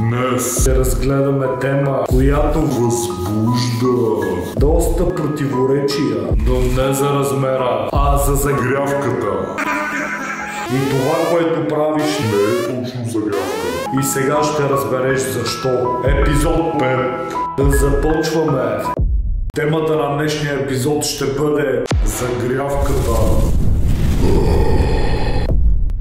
Днес ще разгледаме тема, която възбужда доста противоречия, но не за размера, а за загрявката. И това, което правиш, не е точно загрявка. И сега ще разбереш защо. Епизод 5. Да започваме. Темата на днешния епизод ще бъде загрявката.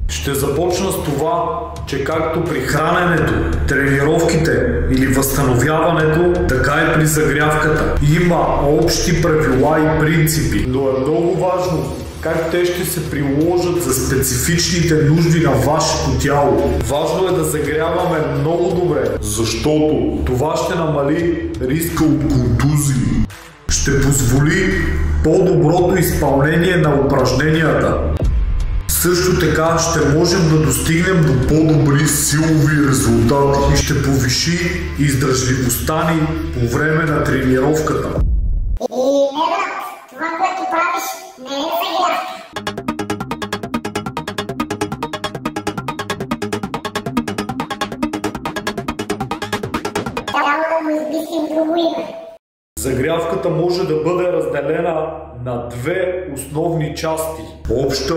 Ще започна с това, че както при храненето, тренировките или възстановяването, така и при загрявката има общи правила и принципи, но е много важно как те ще се приложат за специфичните нужди на вашето тяло. Важно е да загряваме много добре, защото това ще намали риска от контузии. Ще позволи по-доброто изпълнение на упражненията. Също така ще можем да достигнем до по-добри силови резултати и ще повиши издръжливостта ни по време на тренировката. И не брат, това, което правиш, не е загрявка. Трябва да му измислим друго име. Загрявката може да бъде разделена на две основни части. Обща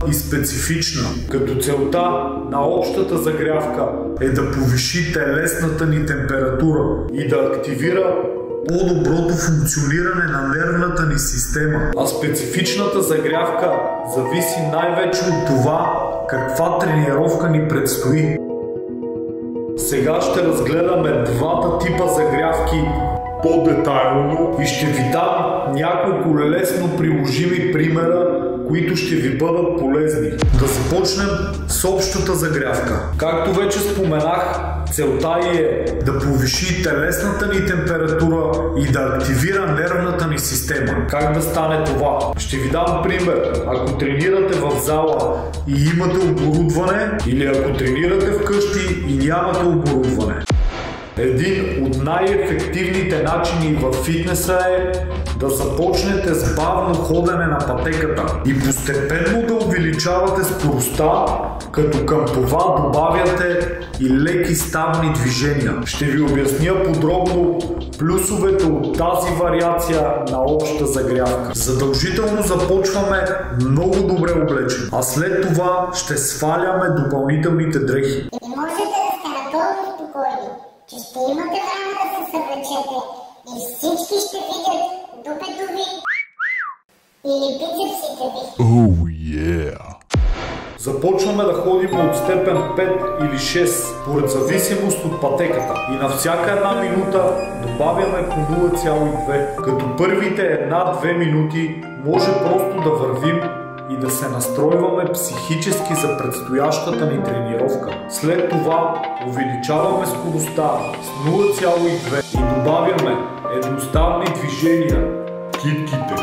и специфична, като целта на общата загрявка е да повиши телесната ни температура и да активира по-доброто функциониране на нервната ни система. А специфичната загрявка зависи най-вече от това каква тренировка ни предстои. Сега ще разгледаме двата типа загрявки по-детайлно и ще ви дам няколко лесно приложими примера, които ще ви бъдат полезни. Да започнем с общата загрявка. Както вече споменах, целта е да повиши телесната ни температура и да активира нервната ни система. Как да стане това? Ще ви дам пример. Ако тренирате в зала и имате оборудване, или ако тренирате вкъщи и нямате оборудване. Един от най-ефективните начини в фитнеса е да започнете с бавно ходене на пътеката и постепенно да увеличавате скоростта, като към това добавяте и леки ставни движения. Ще ви обясня подробно плюсовете от тази вариация на обща загрявка. Задължително започваме много добре облечени, а след това ще сваляме допълнителните дрехи. И можете да сте напълно спокойни, че ще имате време да се съвлечете и всички ще видят дупето ви или бицепсите ви. Oh yeah! Започваме да ходим от степен 5 или 6, поред зависимост от пътеката. И на всяка една минута добавяме по 0,2. Като първите 1-2 минути може просто да вървим и да се настройваме психически за предстоящата ни тренировка. След това увеличаваме скоростта с 0,2 и добавяме едноставни движения. Китките,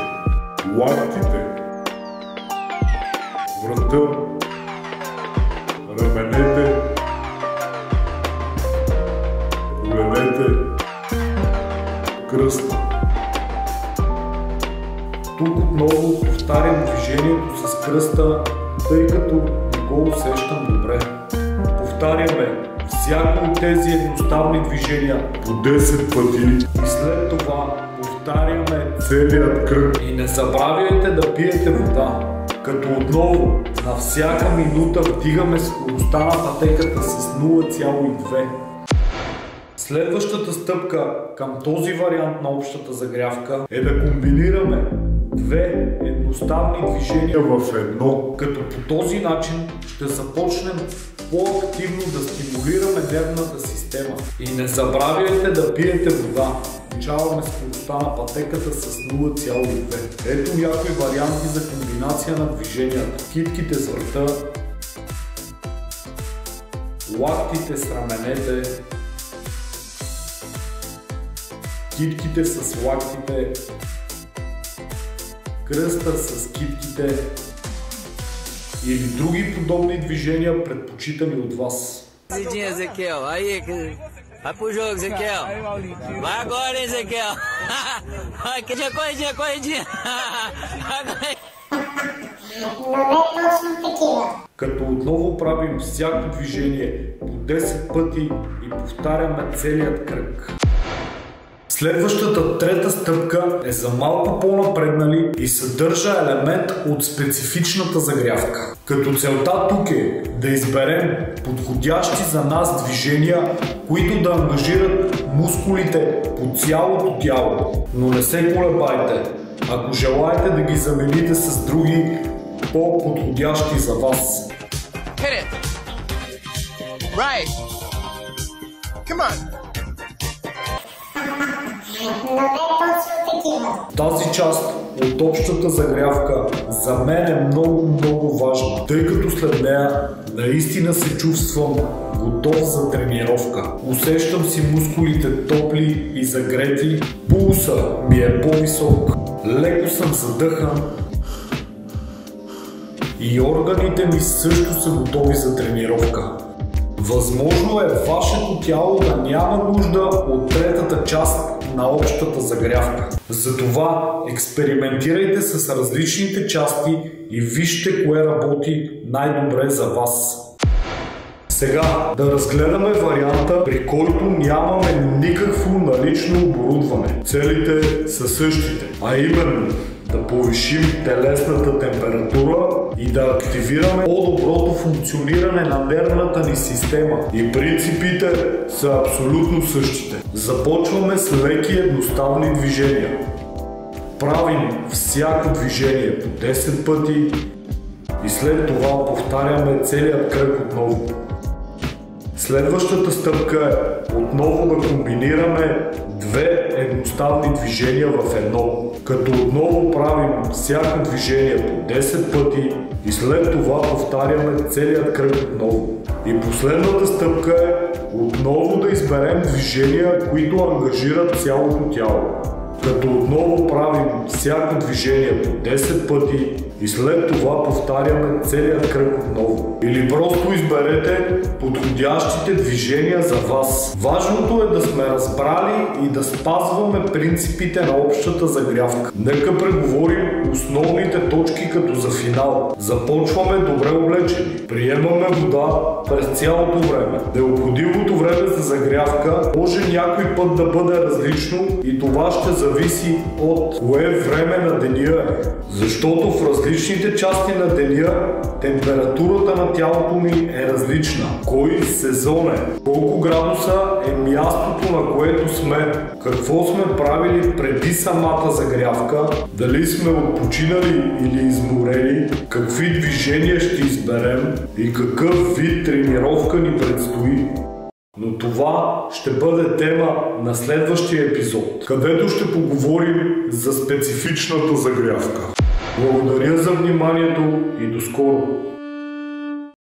лактите, врата, раменете, коленете, кръста. Тук отново повтарям движението с кръста, тъй като не го усещам добре. Повтаряме всяко от тези едноставни движения по 10 пъти и след това повтаряме целият кръг. И не забравяйте да пиете вода, като отново на всяка минута вдигаме скоростта на пътеката с 0,2. Следващата стъпка към този вариант на общата загрявка е да комбинираме две едноставни движения в едно, като по този начин ще започнем по-активно да стимулираме нервната система. И не забравяйте да пиете вода. Увеличаваме скоростта на пътеката с 0,2. Ето някои варианти за комбинация на движенията. Китките с врата, лактите с раменете, китките с лактите, кръста с китките или други подобни движения, предпочитани от вас. Ezequiel, aí, vai pro jogo, Ezequiel. Vai agora, hein, Ezequiel. Vai, que dia corridinha. Но не точно такива. Като отново правим всяко движение по 10 пъти и повтаряме целият кръг. Следващата трета стъпка е за малко по-напреднали и съдържа елемент от специфичната загрявка. Като целта тук е да изберем подходящи за нас движения, които да ангажират мускулите по цялото тяло. Но не се колебайте, ако желаете да ги замените с други по-подходящи за вас. Hit it. Right. Come on. Но не точно такива. Тази част от общата загрявка за мен е много важна, тъй като след нея наистина се чувствам готов за тренировка. Усещам си мускулите топли и загрети, пулса ми е по-висок, леко съм задъхан и органите ми също са готови за тренировка. Възможно е вашето тяло да няма нужда от третата част на общата загрявка. Затова експериментирайте с различните части и вижте кое работи най-добре за вас. Сега да разгледаме варианта, при който нямаме никакво налично оборудване. Целите са същите, а именно да повишим телесната температура и да активираме по-доброто функциониране на нервната ни система. И принципите са абсолютно същите. Започваме с леки едноставни движения. Правим всяко движение по 10 пъти и след това повтаряме целият кръг отново. Следващата стъпка е отново да комбинираме две едноставни движения в едно, като отново правим всяко движение по 10 пъти и след това повтаряме целият кръг отново. И последната стъпка е отново да изберем движения, които ангажират цялото тяло, като отново правим всяко движение по 10 пъти и след това повтаряме целият кръг отново. Или просто изберете подходящите движения за вас. Важното е да сме разбрали и да спазваме принципите на общата загрявка. Нека преговорим основните точки като за финал. Започваме добре облечени. Приемаме вода през цялото време. Необходимото време за загрявка може някой път да бъде различно и това ще зависи от кое време на деня е. Защото в различните части на деня температурата на тялото ни е различна. Кой сезон е? Колко градуса е мястото, на което сме? Какво сме правили преди самата загрявка? Дали сме отпочинали или изморени? Какви движения ще изберем? И какъв вид тренировка ни предстои? Но това ще бъде тема на следващия епизод, където ще поговорим за специфичната загрявка. Благодаря за вниманието и до скоро!